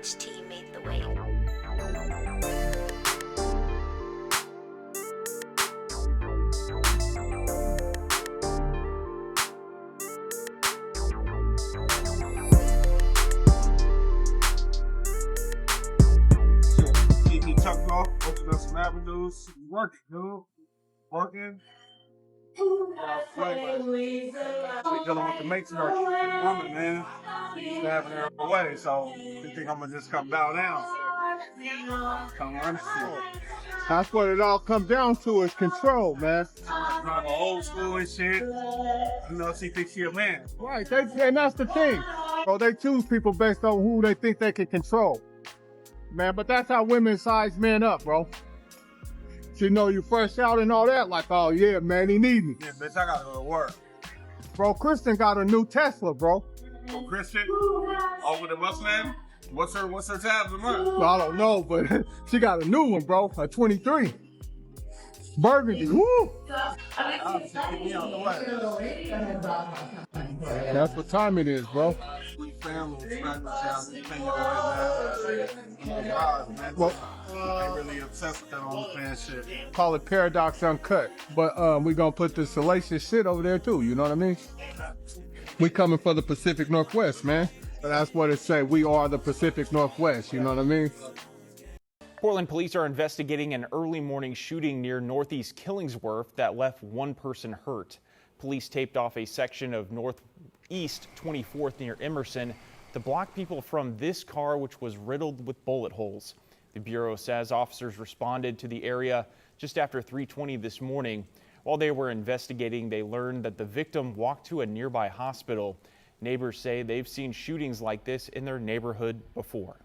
dispatch team made the wait. Keep me tucked off, open up some avenues, working, dude. Working. We dealing with the matriarchy, the woman, man. She's having her away, so you think I'm gonna just come bow down? Come on, that's what it all comes down to is control, man. I'm old school and shit. You know, she thinks she a man. Right, and that's the thing. So they choose people based on who they think they can control. Man, but that's how women size men up, bro. She know you fresh out and all that, like, oh yeah, man, he need me. Yeah, bitch, I gotta go to work. Bro, Kristen got a new Tesla, bro. Oh, Kristen? Over the what's name? What's her tabs a month? Well, I don't know, but she got a new one, bro. A 23. Burgundy. Woo! That's what time it is, bro. Well, they really obsessed with that OnlyFans shit. Call it Paradox Uncut. But we gonna put the salacious shit over there too, you know what I mean? We coming for the Pacific Northwest, man. That's what it say. We are the Pacific Northwest, you know what I mean? Portland police are investigating an early morning shooting near Northeast Killingsworth that left one person hurt. Police taped off a section of Northeast 24th near Emerson to block people from this car, which was riddled with bullet holes. The Bureau says officers responded to the area just after 3:20 this morning. While they were investigating, they learned that the victim walked to a nearby hospital. Neighbors say they've seen shootings like this in their neighborhood before.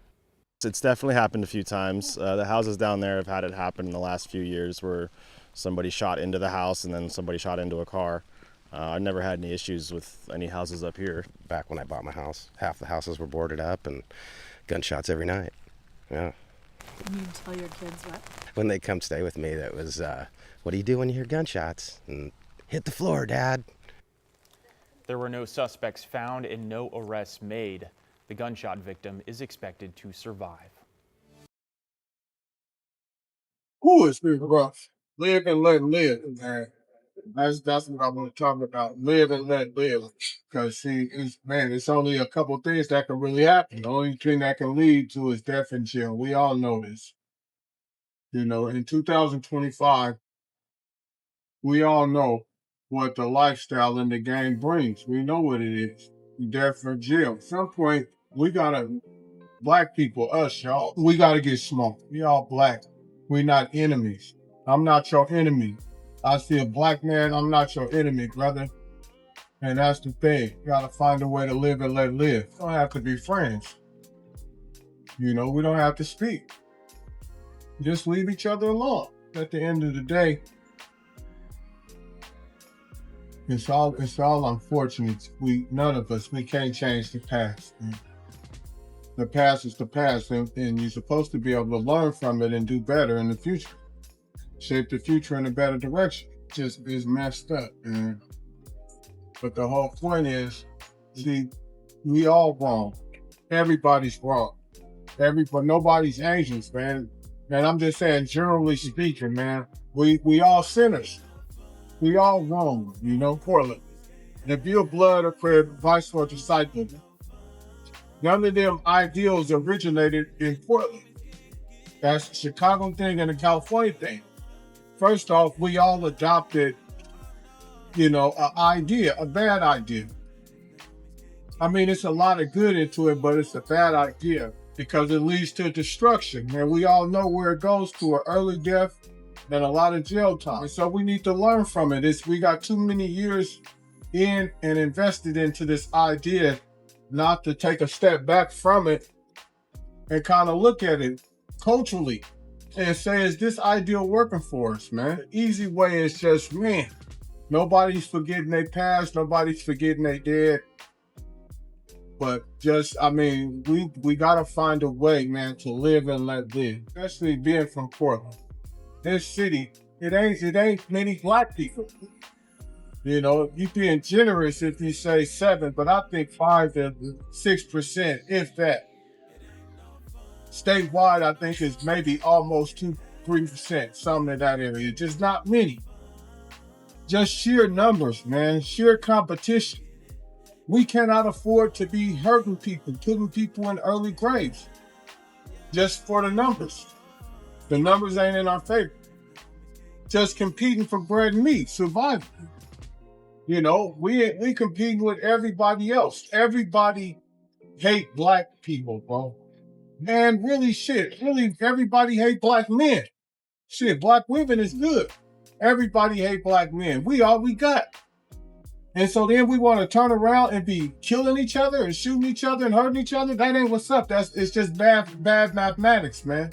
It's definitely happened a few times. The houses down there have had it happen in the last few years where somebody shot into the house and then somebody shot into a car. I've never had any issues with any houses up here. Back when I bought my house, half the houses were boarded up and gunshots every night. Yeah. You tell your kids what? When they come stay with me, that was, what do you do when you hear gunshots? And hit the floor, Dad. There were no suspects found and no arrests made. The gunshot victim is expected to survive. Who is this rough? Live and let live, man. That's what I want to talk about. Live and let live. Because see, it's only a couple things that can really happen. The only thing that can lead to is death in jail. We all know this. You know, in 2025, we all know what the lifestyle in the game brings. We know what it is. Death or jail. At some point, black people, us, y'all, we gotta get smoked. We all black. We not enemies. I'm not your enemy. I see a black man, I'm not your enemy, brother. And that's the thing. You gotta find a way to live and let live. We don't have to be friends. You know, we don't have to speak. Just leave each other alone. At the end of the day, it's all unfortunate. None of us, we can't change the past. Man. The past is the past, and you're supposed to be able to learn from it and do better in the future. Shape the future in a better direction. Just is messed up, man. But the whole point is, see, we all wrong. Everybody's wrong. But nobody's angels, man. And I'm just saying, generally speaking, man, we all sinners. We all wrong, you know, Portland. If you're blood or crib, vice versa, disciple, none of them ideals originated in Portland. That's a Chicago thing and a California thing. First off, we all adopted, you know, a bad idea. I mean, it's a lot of good into it, but it's a bad idea because it leads to destruction. And we all know where it goes to, an early death and a lot of jail time. And so we need to learn from it. We got too many years in and invested into this idea not to take a step back from it and kind of look at it culturally and say, is this ideal working for us, man? The easy way is just, man, nobody's forgetting their past, nobody's forgetting they dead. But just, I mean, we gotta find a way, man, to live and let live. Especially being from Portland. This city, it ain't many black people. You know, you're being generous if you say 7, but I think 5 to 6%, if that. Statewide, I think is maybe almost 2-3%, something in that area. Just not many. Just sheer numbers, man. Sheer competition. We cannot afford to be hurting people, putting people in early graves, just for the numbers. The numbers ain't in our favor. Just competing for bread and meat, survival. You know, we competing with everybody else. Everybody hate black people, bro. Man, really everybody hate black men. Shit, black women is good. Everybody hate black men. We all we got. And so then we want to turn around and be killing each other and shooting each other and hurting each other. That ain't what's up. It's just bad mathematics, man.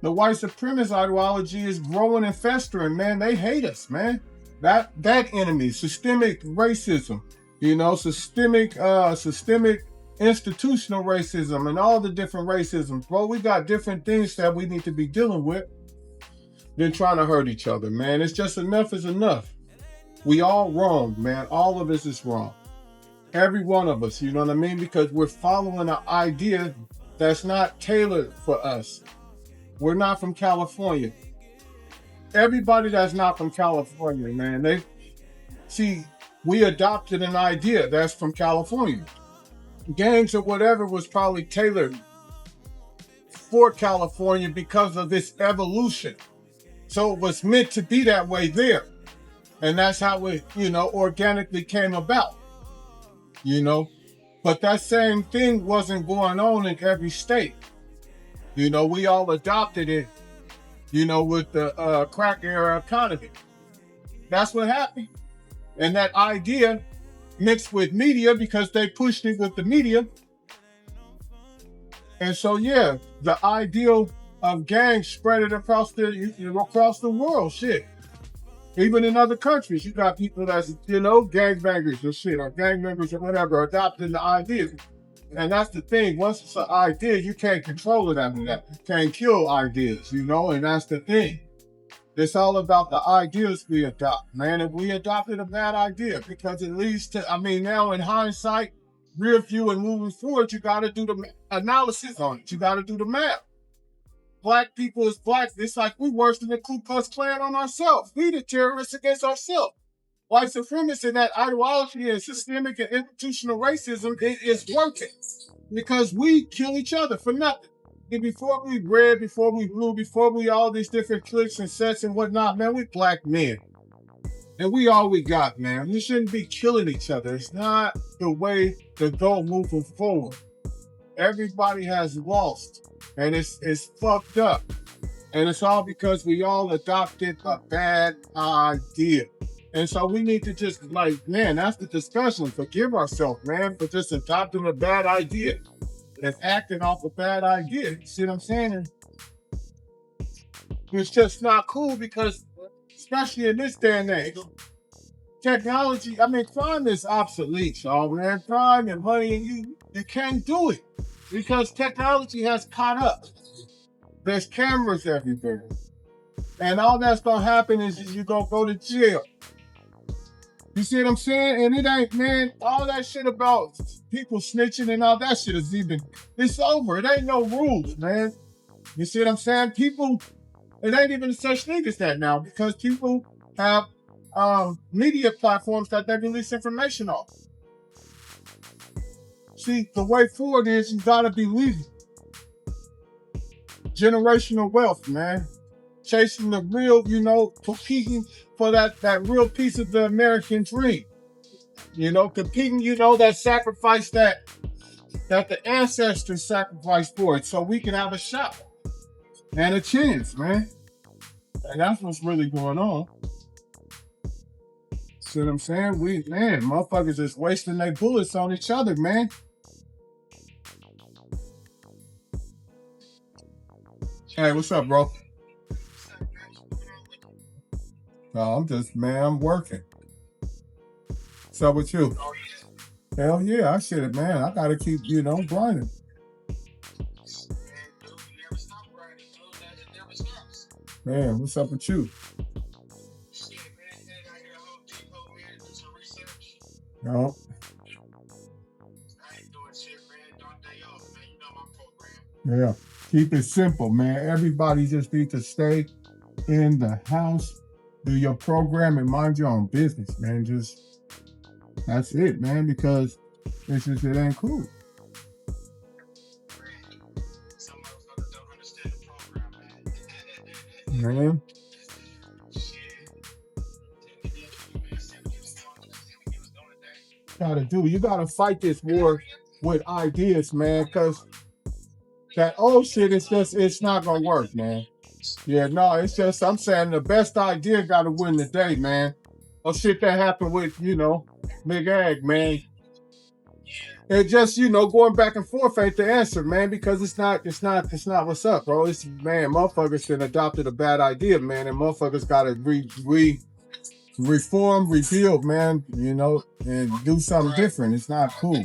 The white supremacist ideology is growing and festering, man. They hate us, man. That enemy, systemic racism, you know, systemic institutional racism and all the different racisms. Bro, we got different things that we need to be dealing with than trying to hurt each other, man. It's just enough is enough. We all wrong, man. All of us is wrong. Every one of us, you know what I mean? Because we're following an idea that's not tailored for us. We're not from California. Everybody that's not from California, man, we adopted an idea that's from California. Gangs or whatever was probably tailored for California because of this evolution. So it was meant to be that way there. And that's how it, you know, organically came about, you know. But that same thing wasn't going on in every state. You know, we all adopted it, you know, with the crack era economy. That's what happened. And that idea mixed with media because they pushed it with the media. And so, yeah, the ideal of gangs spread it across the world, shit. Even in other countries, you got people that's, you know, gangbangers or shit, or gang members or whatever, adopting the idea. And that's the thing. Once it's an idea, you can't control it after that. You can't kill ideas, you know, and that's the thing. It's all about the ideas we adopt, man. And we adopted a bad idea because it leads to, I mean, now in hindsight, rear view and moving forward, you got to do the analysis on it. You got to do the math. Black people is black. It's like we worse than the Ku Klux Klan on ourselves. We the terrorists against ourselves. White supremacy, that ideology and systemic and institutional racism is working because we kill each other for nothing. And before we red, before we blue, before we all these different cliques and sets and whatnot, man, we black men. And we all we got, man. We shouldn't be killing each other. It's not the way to go moving forward. Everybody has lost. And it's fucked up. And it's all because we all adopted a bad idea. And so we need to just like, man, that's the discussion. Forgive ourselves, man, for just adopting a bad idea and acting off a bad idea. You see what I'm saying? And it's just not cool because, especially in this day and age, technology, I mean, crime is obsolete, y'all, man. Crime and money, and you can't do it. Because technology has caught up. There's cameras everywhere. And all that's going to happen is you're going to go to jail. You see what I'm saying? And it ain't, man, all that shit about people snitching and all that shit is it's over. It ain't no rules, man. You see what I'm saying? People, it ain't even such thing as that now because people have media platforms that they release information on. See, the way forward is you gotta be legal. Generational wealth, man. Chasing the real, you know, competing for that real piece of the American dream. You know, competing, you know, that sacrifice that the ancestors sacrificed for it so we can have a shot and a chance, man. And that's what's really going on. See what I'm saying? Motherfuckers just wasting their bullets on each other, man. Hey, what's up, bro? No, I'm working. What's up with you? Hell yeah, I said it, man. I gotta keep, you know, grinding. Man, what's up with you? No. Yeah. Keep it simple, man. Everybody just need to stay in the house, do your program, and mind your own business, man. Just that's it, man. Because it ain't cool, man. You gotta fight this war with ideas, man. Because that old shit is it's not gonna work, man. Yeah, no, it's just I'm saying the best idea gotta win the day, man. Or shit that happened with, Big Ag, man. It just, going back and forth ain't the answer, man, because it's not what's up, bro. It's man, motherfuckers been adopted a bad idea, man, and motherfuckers gotta reform, rebuild, man, and do something different. It's not cool.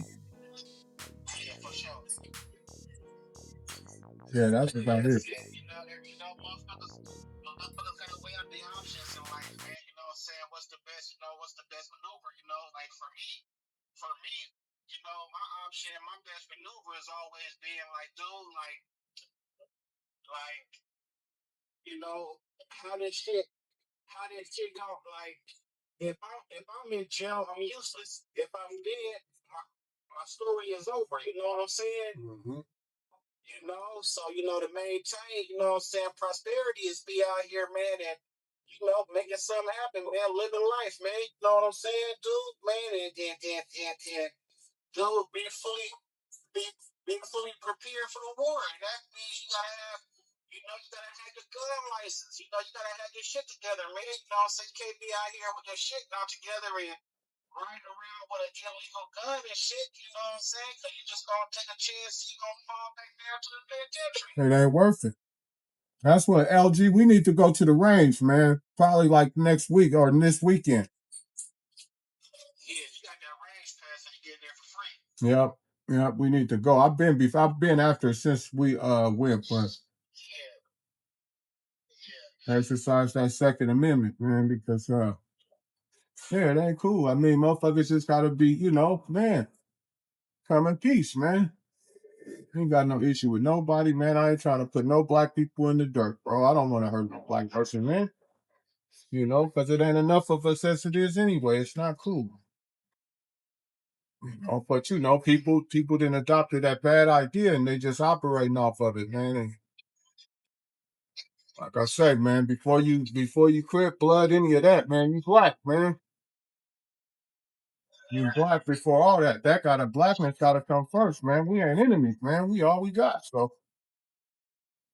Yeah, that's about it. Mhm. It ain't worth it. That's what LG. We need to go to the range, man. Probably like next week or this weekend. Yep, yep. We need to go. I've been after since we went, but exercise that Second Amendment, man, because yeah, it ain't cool. I mean, motherfuckers just gotta be, man, come in peace, man. Ain't got no issue with nobody, man. I ain't trying to put no black people in the dirt, bro. I don't want to hurt no black person, man. Because it ain't enough of us as it is anyway. It's not cool. But people didn't adopted that bad idea and they just operating off of it, man. And like I say, man, before you crip blood, any of that, man, you black, man. You black before all that. Blackness gotta come first, man. We ain't enemies, man. We all we got. So,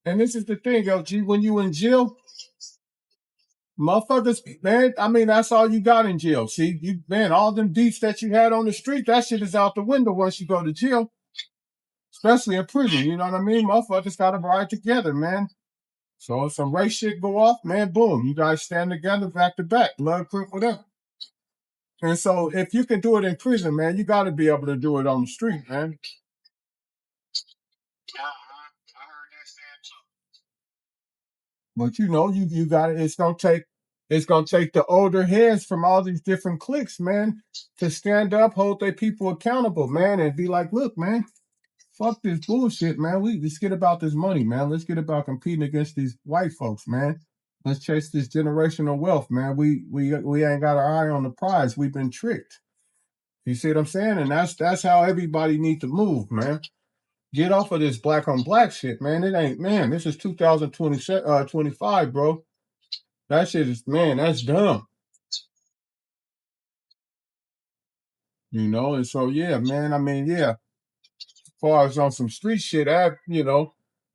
and this is the thing, LG, when you in jail, motherfuckers, man, I mean, that's all you got in jail. See, man, all them beefs that you had on the street, that shit is out the window once you go to jail, especially in prison. You know what I mean? Motherfuckers got to ride together, man. So if some race shit go off, man, boom, you guys stand together back to back, blood, crip, whatever. And so if you can do it in prison, man, you got to be able to do it on the street, man. But you got it. It's gonna take the older heads from all these different cliques, man, to stand up, hold their people accountable, man, and be like, look, man, fuck this bullshit, man. Let's get about this money, man. Let's get about competing against these white folks, man. Let's chase this generational wealth, man. We ain't got our eye on the prize. We've been tricked. You see what I'm saying? And that's how everybody need to move, man. Get off of this black on black shit, man. It ain't, man. This is 2025, bro. That shit is, man, that's dumb. And so yeah, man. I mean, yeah. As far as on some street shit,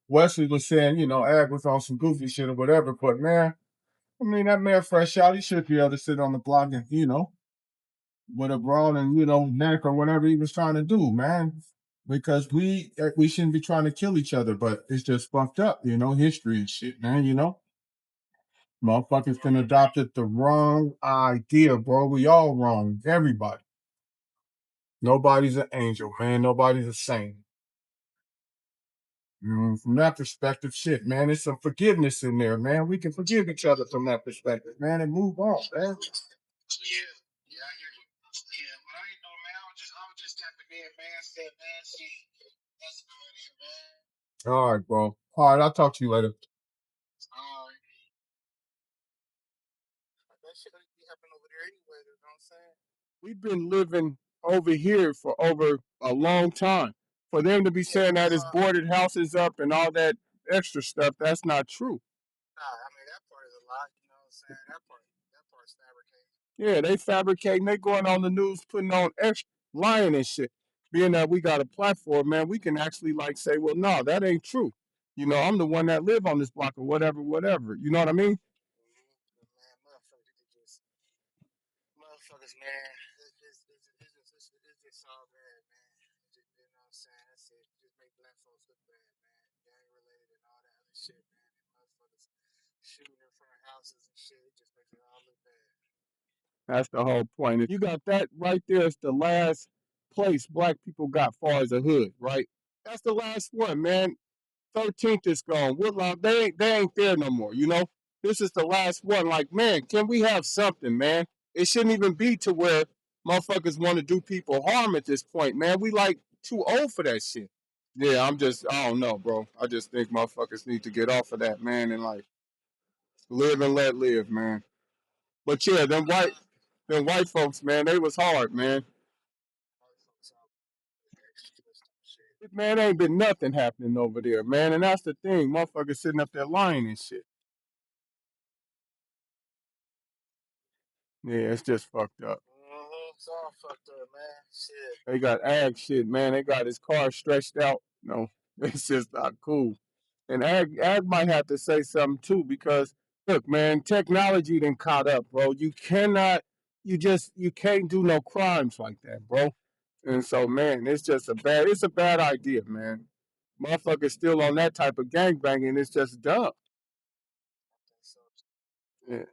Wesley was saying, Ag was on some goofy shit or whatever. But man, I mean, that man fresh out, he should be able to sit on the block and, with a brawl and, neck or whatever he was trying to do, man. Because we shouldn't be trying to kill each other, but it's just fucked up, history and shit, man, Motherfuckers been adopted the wrong idea, bro. We all wrong. Everybody. Nobody's an angel, man. Nobody's a saint. From that perspective, shit, man, there's some forgiveness in there, man. We can forgive each other from that perspective, man, and move on, man. All right, bro. All right, I'll talk to you later. That shit be happening over there anyway, you know what I'm saying? We've been living over here for over a long time. For them to be saying that it's boarded houses up and all that extra stuff, that's not true. Nah, I mean that part is a lie, you know what I'm saying? That part's fabricated. Yeah, they fabricating, they going on the news, putting on extra lying and shit. Being that we got a platform, man, we can actually like say, well, no, that ain't true. You know, I'm the one that live on this block or whatever, whatever. You know what I mean? Man, motherfuckers, man, it's just all bad, man. Just, you know what I'm saying? That's it. Just make black folks look bad, man. Gang related and all that other shit, man. And motherfuckers shooting in front of houses and shit. It just makes it all look bad. That's the whole point. If you got that right there, it's the last place black people got far as a hood, right? That's the last one, man. 13th is gone. Woodlawn, they ain't there no more, you know? This is the last one. Like, man, can we have something, man? It shouldn't even be to where motherfuckers want to do people harm at this point, man. We like too old for that shit. Yeah, I don't know, bro. I just think motherfuckers need to get off of that, man, and like live and let live, man. But yeah, them white folks, man, they was hard, man. Man, ain't been nothing happening over there, man. And that's the thing. Motherfuckers sitting up there lying and shit. Yeah, it's just fucked up. It's all fucked up, man. Shit. They got ag shit, man. They got his car stretched out. No, it's just not cool. And ag might have to say something too, because look, man, technology done caught up, bro. You can't do no crimes like that, bro. And so, man, it's a bad idea, man. Motherfuckers still on that type of gangbanging. It's just dumb. Yeah.